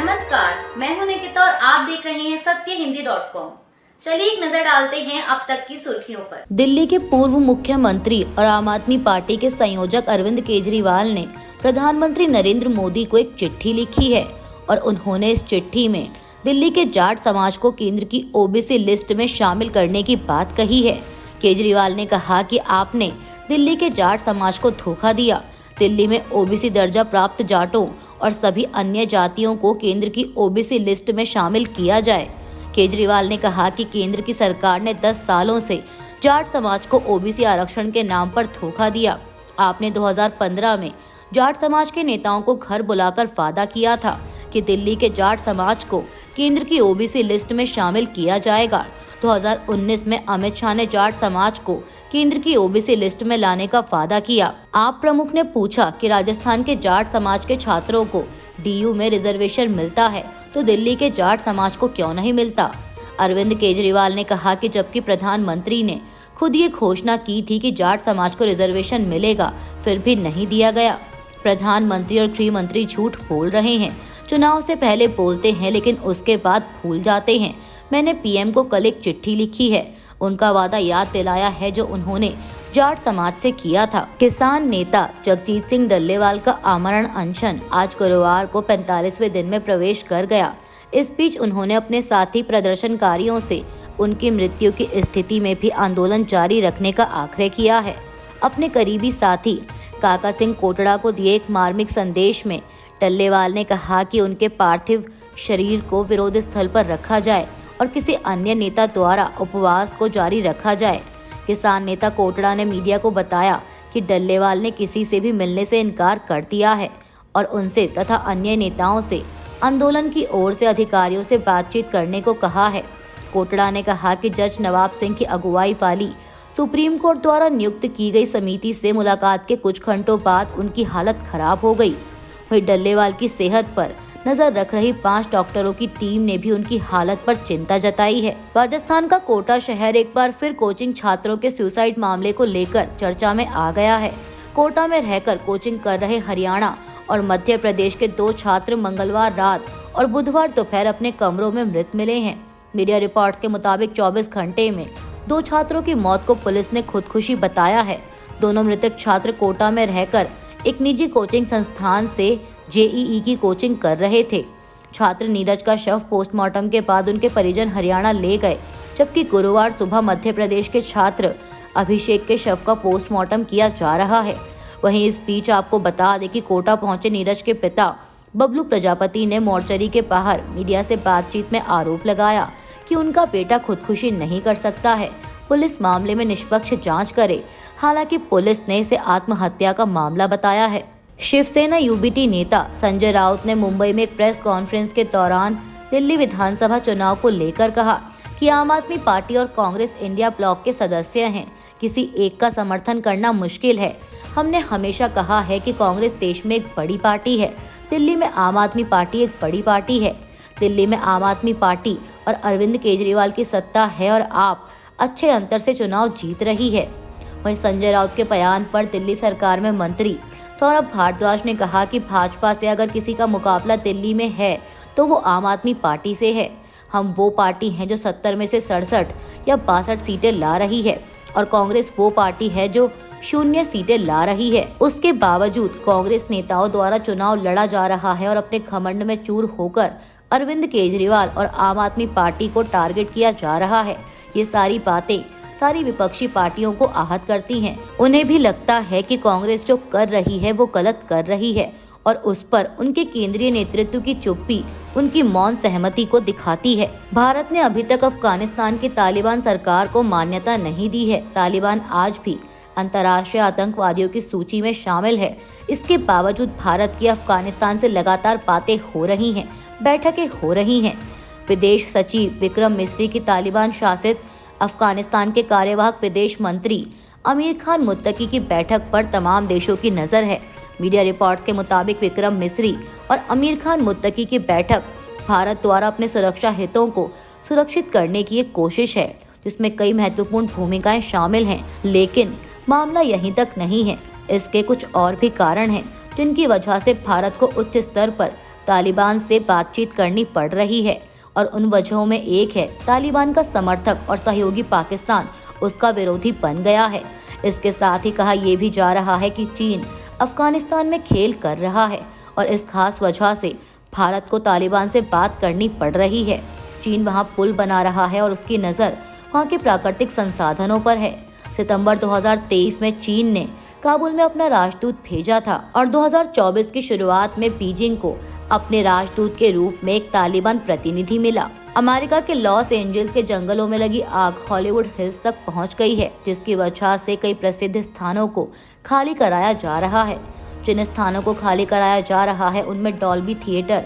नमस्कार, मैं हूं निकिता और आप देख रहे हैं सत्यहिंदी.com। चलिए एक नजर डालते हैं अब तक की सुर्खियों पर। दिल्ली के पूर्व मुख्यमंत्री और आम आदमी पार्टी के संयोजक अरविंद केजरीवाल ने प्रधानमंत्री नरेंद्र मोदी को एक चिट्ठी लिखी है और उन्होंने इस चिट्ठी में दिल्ली के जाट समाज को केंद्र की ओबीसी लिस्ट में शामिल करने की बात कही है। केजरीवाल ने कहा कि आपने दिल्ली के जाट समाज को धोखा दिया। दिल्ली में ओबीसी दर्जा प्राप्त जाटों और सभी अन्य जातियों को केंद्र की ओबीसी लिस्ट में शामिल किया जाए। केजरीवाल ने कहा कि केंद्र की सरकार ने 10 सालों से जाट समाज को ओबीसी आरक्षण के नाम पर धोखा दिया। आपने 2015 में जाट समाज के नेताओं को घर बुलाकर वादा किया था कि दिल्ली के जाट समाज को केंद्र की ओबीसी लिस्ट में शामिल किया जाएगा। 2019 में अमित शाह ने जाट समाज को केंद्र की ओबीसी लिस्ट में लाने का वादा किया। आप प्रमुख ने पूछा कि राजस्थान के जाट समाज के छात्रों को डीयू में रिजर्वेशन मिलता है तो दिल्ली के जाट समाज को क्यों नहीं मिलता। अरविंद केजरीवाल ने कहा कि जबकि प्रधानमंत्री ने खुद ये घोषणा की थी कि जाट समाज को रिजर्वेशन मिलेगा, फिर भी नहीं दिया गया। प्रधानमंत्री और गृह मंत्री झूठ बोल रहे हैं। चुनाव से पहले बोलते हैं लेकिन उसके बाद भूल जाते हैं। मैंने पीएम को कल एक चिट्ठी लिखी है, उनका वादा याद दिलाया है जो उन्होंने जाट समाज से किया था। किसान नेता जगजीत सिंह डल्लेवाल का आमरण अनशन आज गुरुवार को 45वें दिन में प्रवेश कर गया। इस बीच उन्होंने अपने साथी प्रदर्शनकारियों से उनकी मृत्यु की स्थिति में भी आंदोलन जारी रखने का आग्रह किया है। अपने करीबी साथी काका सिंह कोटड़ा को दिए एक मार्मिक संदेश में डल्लेवाल ने कहा कि उनके पार्थिव शरीर को विरोध स्थल पर रखा जाए और किसी अन्य नेता द्वारा उपवास को जारी रखा जाए। किसान नेता कोटड़ा ने मीडिया को बताया कि डल्लेवाल ने किसी से भी मिलने से इनकार कर दिया है और उनसे तथा अन्य नेताओं से आंदोलन की ओर से अधिकारियों से बातचीत करने को कहा है। कोटड़ा ने कहा कि जज नवाब सिंह की अगुवाई वाली सुप्रीम कोर्ट द्वारा नियुक्त की गई समिति से मुलाकात के कुछ घंटों बाद उनकी हालत खराब हो गई। वहीं डल्लेवाल की सेहत पर नजर रख रही 5 डॉक्टरों की टीम ने भी उनकी हालत पर चिंता जताई है। राजस्थान का कोटा शहर एक बार फिर कोचिंग छात्रों के सुसाइड मामले को लेकर चर्चा में आ गया है। कोटा में रहकर कोचिंग कर रहे हरियाणा और मध्य प्रदेश के 2 छात्र मंगलवार रात और बुधवार दोपहर अपने कमरों में मृत मिले हैं। मीडिया रिपोर्ट्स के मुताबिक 24 घंटे में 2 छात्रों की मौत को पुलिस ने खुदकुशी बताया है। दोनों मृतक छात्र कोटा में रहकर एक निजी कोचिंग संस्थान से जेईई की कोचिंग कर रहे थे। छात्र नीरज का शव पोस्टमार्टम के बाद उनके परिजन हरियाणा ले गए, जबकि गुरुवार सुबह मध्य प्रदेश के छात्र अभिषेक के शव का पोस्टमार्टम किया जा रहा है। वहीं इस बीच आपको बता दें कि कोटा पहुंचे नीरज के पिता बबलू प्रजापति ने मोर्चरी के बाहर मीडिया से बातचीत में आरोप लगाया कि उनका बेटा खुदकुशी नहीं कर सकता है। पुलिस मामले में निष्पक्ष जांच करे। हालांकि पुलिस ने इसे आत्महत्या का मामला बताया है। शिवसेना यूबीटी नेता संजय राउत ने मुंबई में एक प्रेस कॉन्फ्रेंस के दौरान दिल्ली विधानसभा चुनाव को लेकर कहा कि आम आदमी पार्टी और कांग्रेस इंडिया ब्लॉक के सदस्य हैं। किसी एक का समर्थन करना मुश्किल है। हमने हमेशा कहा है कि कांग्रेस देश में एक बड़ी पार्टी है, दिल्ली में आम आदमी पार्टी एक बड़ी पार्टी है। दिल्ली में आम आदमी पार्टी और अरविंद केजरीवाल की सत्ता है और आप अच्छे अंतर से चुनाव जीत रही है। वहीं संजय राउत के बयान पर दिल्ली सरकार में मंत्री सौरभ भारद्वाज ने कहा कि भाजपा से अगर किसी का मुकाबला दिल्ली में है तो वो आम आदमी पार्टी से है। हम वो पार्टी हैं जो 70 में से 67 या 62 सीटें ला रही है और कांग्रेस वो पार्टी है जो 0 सीटें ला रही है। उसके बावजूद कांग्रेस नेताओं द्वारा चुनाव लड़ा जा रहा है और अपने घमंड में चूर होकर अरविंद केजरीवाल और आम आदमी पार्टी को टारगेट किया जा रहा है। ये सारी बातें सारी विपक्षी पार्टियों को आहत करती हैं। उन्हें भी लगता है कि कांग्रेस जो कर रही है वो गलत कर रही है और उस पर उनके केंद्रीय नेतृत्व की चुप्पी उनकी मौन सहमति को दिखाती है। भारत ने अभी तक अफगानिस्तान की तालिबान सरकार को मान्यता नहीं दी है। तालिबान आज भी अंतर्राष्ट्रीय आतंकवादियों की सूची में शामिल है। इसके बावजूद भारत की अफगानिस्तान से लगातार बातें हो रही हैं, बैठकें हो रही हैं। विदेश सचिव विक्रम मिस्री की तालिबान शासित अफगानिस्तान के कार्यवाहक विदेश मंत्री आमिर खान मुत्तकी की बैठक पर तमाम देशों की नजर है। मीडिया रिपोर्ट्स के मुताबिक विक्रम मिस्री और आमिर खान मुत्तकी की बैठक भारत द्वारा अपने सुरक्षा हितों को सुरक्षित करने की एक कोशिश है, जिसमें कई महत्वपूर्ण भूमिकाएं शामिल हैं। लेकिन मामला यहीं तक नहीं है। इसके कुछ और भी कारण हैं जिनकी वजह से भारत को उच्च स्तर पर तालिबान से बातचीत करनी पड़ रही है और उन वजहों में एक है तालिबान का समर्थक और सहयोगी पाकिस्तान उसका विरोधी बन गया है। इसके साथ ही कहा यह भी जा रहा है कि चीन अफगानिस्तान में खेल कर रहा है और इस खास वजह से भारत को तालिबान से बात करनी पड़ रही है। चीन वहां पुल बना रहा है और उसकी नज़र वहां के प्राकृतिक संसाधनों पर है। सितंबर 2023 में चीन ने काबुल में अपना राजदूत भेजा था और 2024 की शुरुआत में बीजिंग को अपने राजदूत के रूप में एक तालिबान प्रतिनिधि मिला। अमेरिका के लॉस एंजल्स के जंगलों में लगी आग हॉलीवुड हिल्स तक पहुंच गई है, जिसकी वजह से कई प्रसिद्ध स्थानों को खाली कराया जा रहा है। जिन स्थानों को खाली कराया जा रहा है उनमें Dolby Theatre,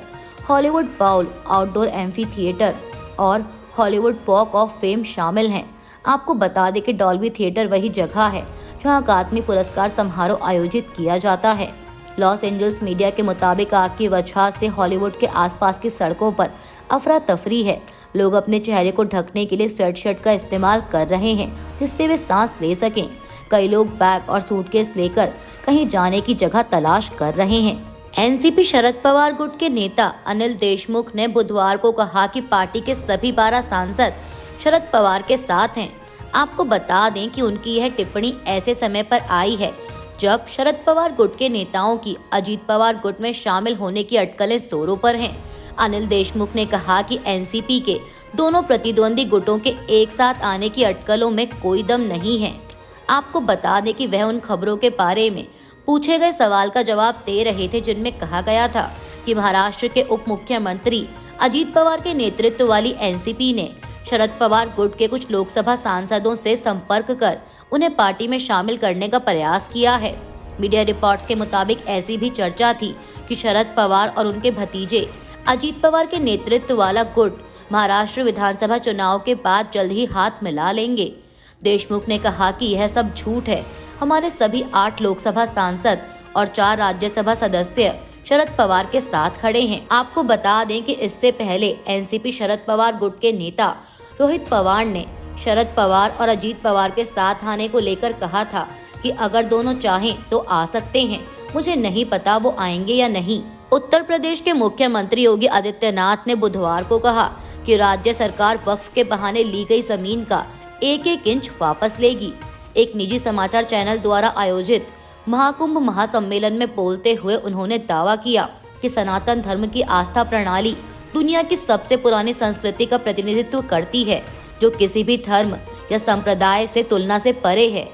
Hollywood Bowl outdoor amphitheatre और हॉलीवुड वॉक ऑफ फेम शामिल हैं। आपको बता दें कि डॉल्बी थिएटर वही जगह है जहां अकादमी पुरस्कार समारोह आयोजित किया जाता है। लॉस एंजल्स मीडिया के मुताबिक आग की वजह से हॉलीवुड के आसपास की सड़कों पर अफरा तफरी है। लोग अपने चेहरे को ढकने के लिए स्वेटशर्ट का इस्तेमाल कर रहे हैं जिससे वे सांस ले सकें। कई लोग बैग और सूटकेस लेकर कहीं जाने की जगह तलाश कर रहे हैं। एनसीपी शरद पवार गुट के नेता अनिल देशमुख ने बुधवार को कहा कि पार्टी के सभी 12 सांसद शरद पवार के साथ हैं। आपको बता दें कि उनकी यह टिप्पणी ऐसे समय पर आई है जब शरद पवार गुट के नेताओं की अजीत पवार गुट में शामिल होने की अटकलें जोरों पर हैं। अनिल देशमुख ने कहा कि एनसीपी के दोनों प्रतिद्वंदी गुटों के एक साथ आने की अटकलों में कोई दम नहीं है। आपको बता दें कि वह उन खबरों के बारे में पूछे गए सवाल का जवाब दे रहे थे जिनमें कहा गया था कि महाराष्ट्र के उप मुख्यमंत्री अजीत पवार के नेतृत्व वाली एनसीपी ने शरद पवार गुट के कुछ लोकसभा सांसदों से संपर्क कर उन्हें पार्टी में शामिल करने का प्रयास किया है। मीडिया रिपोर्ट्स के मुताबिक ऐसी भी चर्चा थी कि शरद पवार और उनके भतीजे अजीत पवार के नेतृत्व वाला गुट महाराष्ट्र विधानसभा चुनाव के बाद जल्द ही हाथ मिला लेंगे। देशमुख ने कहा कि यह सब झूठ है। हमारे सभी 8 लोकसभा सांसद और 4 राज्यसभा सदस्य शरद पवार के साथ खड़े हैं। आपको बता दें कि इससे पहले एनसीपी शरद पवार गुट के नेता रोहित पवार ने शरद पवार और अजीत पवार के साथ आने को लेकर कहा था कि अगर दोनों चाहें तो आ सकते हैं, मुझे नहीं पता वो आएंगे या नहीं। उत्तर प्रदेश के मुख्यमंत्री योगी आदित्यनाथ ने बुधवार को कहा कि राज्य सरकार वक्फ के बहाने ली गई जमीन का एक इंच वापस लेगी। एक निजी समाचार चैनल द्वारा आयोजित महाकुंभ महासम्मेलन में बोलते हुए उन्होंने दावा किया कि सनातन धर्म की आस्था प्रणाली दुनिया की सबसे पुरानी संस्कृति का प्रतिनिधित्व करती है, जो किसी भी धर्म या संप्रदाय से तुलना से परे है।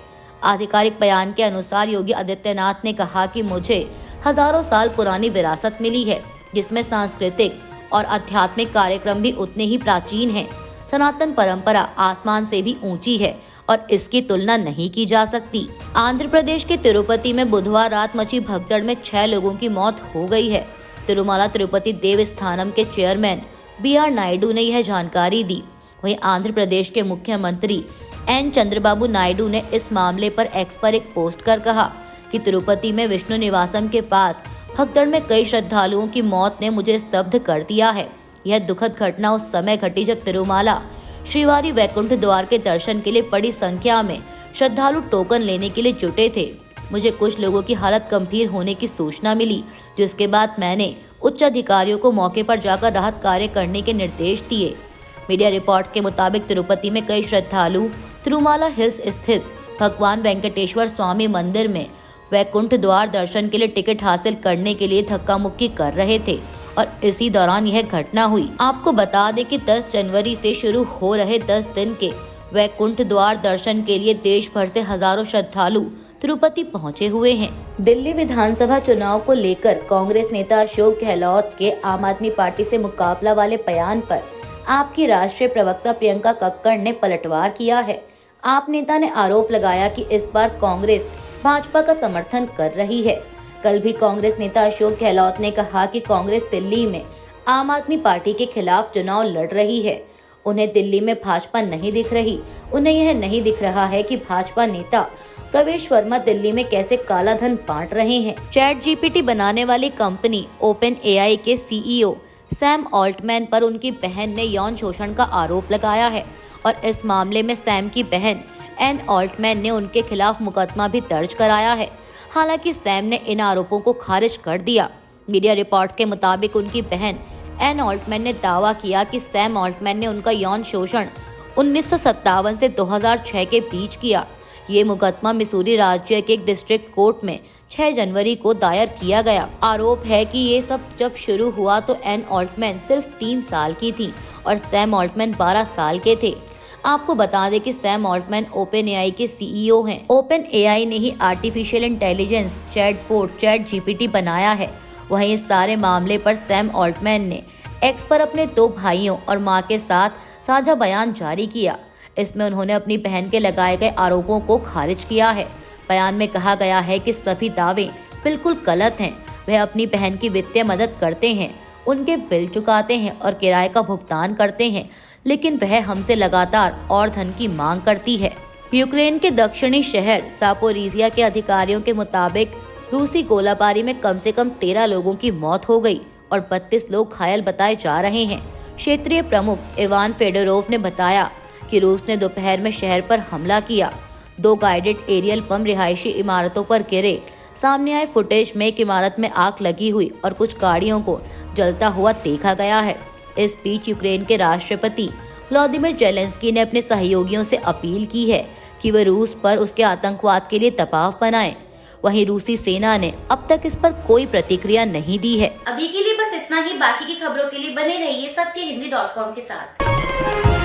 आधिकारिक बयान के अनुसार योगी आदित्यनाथ ने कहा कि मुझे हजारों साल पुरानी विरासत मिली है, जिसमें सांस्कृतिक और आध्यात्मिक कार्यक्रम भी उतने ही प्राचीन हैं। सनातन परंपरा आसमान से भी ऊंची है और इसकी तुलना नहीं की जा सकती। आंध्र प्रदेश के तिरुपति में बुधवार रात मची भगदड़ में 6 लोगों की मौत हो गई है। तिरुमला तिरुपति देवस्थानम के चेयरमैन BR नायडू ने यह जानकारी दी। वहीं आंध्र प्रदेश के मुख्यमंत्री N चंद्रबाबू नायडू ने इस मामले पर एक्स पर एक पोस्ट कर कहा कि तिरुपति में विष्णु निवासम के पास भगदड़ में कई श्रद्धालुओं की मौत ने मुझे स्तब्ध कर दिया है। यह दुखद घटना उस समय घटी जब तिरुमाला श्रीवारी वैकुंठ द्वार के दर्शन के लिए बड़ी संख्या में श्रद्धालु टोकन लेने के लिए जुटे थे। मुझे कुछ लोगों की हालत गंभीर होने की सूचना मिली, जिसके बाद मैंने उच्च अधिकारियों को मौके पर जाकर राहत कार्य करने के निर्देश दिए। मीडिया रिपोर्ट्स के मुताबिक तिरुपति में कई श्रद्धालु तिरुमाला हिल्स स्थित भगवान वेंकटेश्वर स्वामी मंदिर में वैकुंठ द्वार दर्शन के लिए टिकट हासिल करने के लिए धक्का मुक्की कर रहे थे और इसी दौरान यह घटना हुई। आपको बता दें कि 10 जनवरी से शुरू हो रहे 10 दिन के वैकुंठ द्वार दर्शन के लिए देश भर से हजारों श्रद्धालु तिरुपति पहुंचे हुए हैं। दिल्ली विधानसभा चुनाव को लेकर कांग्रेस नेता अशोक गहलोत के आम आदमी पार्टी से मुकाबला वाले बयान पर आप की राष्ट्रीय प्रवक्ता प्रियंका कक्कड़ ने पलटवार किया है। आप नेता ने आरोप लगाया कि इस बार कांग्रेस भाजपा का समर्थन कर रही है। कल भी कांग्रेस नेता अशोक गहलोत ने कहा कि कांग्रेस दिल्ली में आम आदमी पार्टी के खिलाफ चुनाव लड़ रही है। उन्हें दिल्ली में भाजपा नहीं दिख रही। उन्हें यह नहीं दिख रहा है कि भाजपा नेता प्रवेश वर्मा दिल्ली में कैसे काला धन बांट रहे हैं। चैट जीपीटी बनाने वाली कंपनी OpenAI के CEO सैम ऑल्टमैन पर उनकी बहन ने यौन शोषण का आरोप लगाया है और इस मामले में सैम की बहन एन ऑल्टमैन ने उनके खिलाफ मुकदमा भी दर्ज कराया है। हालांकि सैम ने इन आरोपों को खारिज कर दिया। मीडिया रिपोर्ट्स के मुताबिक उनकी बहन एन ऑल्टमैन ने दावा किया कि सैम ऑल्टमैन ने उनका यौन शोषण 1957 से 2006 के बीच किया। ये मुकदमा मिसूरी राज्य के एक डिस्ट्रिक्ट कोर्ट में 6 जनवरी को दायर किया गया। आरोप है कि ये सब जब शुरू हुआ तो एन ऑल्टमैन सिर्फ 3 साल की थी और सैम ऑल्टमैन 12 साल के थे। आपको बता दें कि सैम ऑल्टमैन ओपन एआई के सीईओ हैं। ओपन एआई ने ही आर्टिफिशियल इंटेलिजेंस चैटबॉट ChatGPT बनाया है। वहीं इस सारे मामले पर सैम ऑल्टमैन ने एक्स पर अपने 2 भाइयों और मां के साथ साझा बयान जारी किया। इसमें उन्होंने अपनी बहन के लगाए गए आरोपों को खारिज किया है। बयान में कहा गया है कि सभी दावे बिल्कुल गलत हैं। वह अपनी बहन की वित्तीय मदद करते हैं, उनके बिल चुकाते हैं और किराए का भुगतान करते हैं, लेकिन वह हमसे लगातार और धन की मांग करती है। यूक्रेन के दक्षिणी शहर जापोरिजिया के अधिकारियों के मुताबिक रूसी गोलाबारी में कम से कम 13 लोगों की मौत हो गई और 32 लोग घायल बताए जा रहे हैं। क्षेत्रीय प्रमुख इवान फेडोरोव ने बताया कि रूस ने दोपहर में शहर पर हमला किया। 2 गाइडेड एरियल बम रिहायशी इमारतों पर गिरे। सामने आए फुटेज में एक इमारत में आग लगी हुई और कुछ गाड़ियों को जलता हुआ देखा गया है। इस बीच यूक्रेन के राष्ट्रपति व्लादिमीर जेलेंस्की ने अपने सहयोगियों से अपील की है कि वे रूस पर उसके आतंकवाद के लिए दबाव बनाएं। वहीं रूसी सेना ने अब तक इस पर कोई प्रतिक्रिया नहीं दी है। अभी के लिए बस इतना ही। बाकी की खबरों के लिए बने रहिए सत्यहिंदी.com के साथ।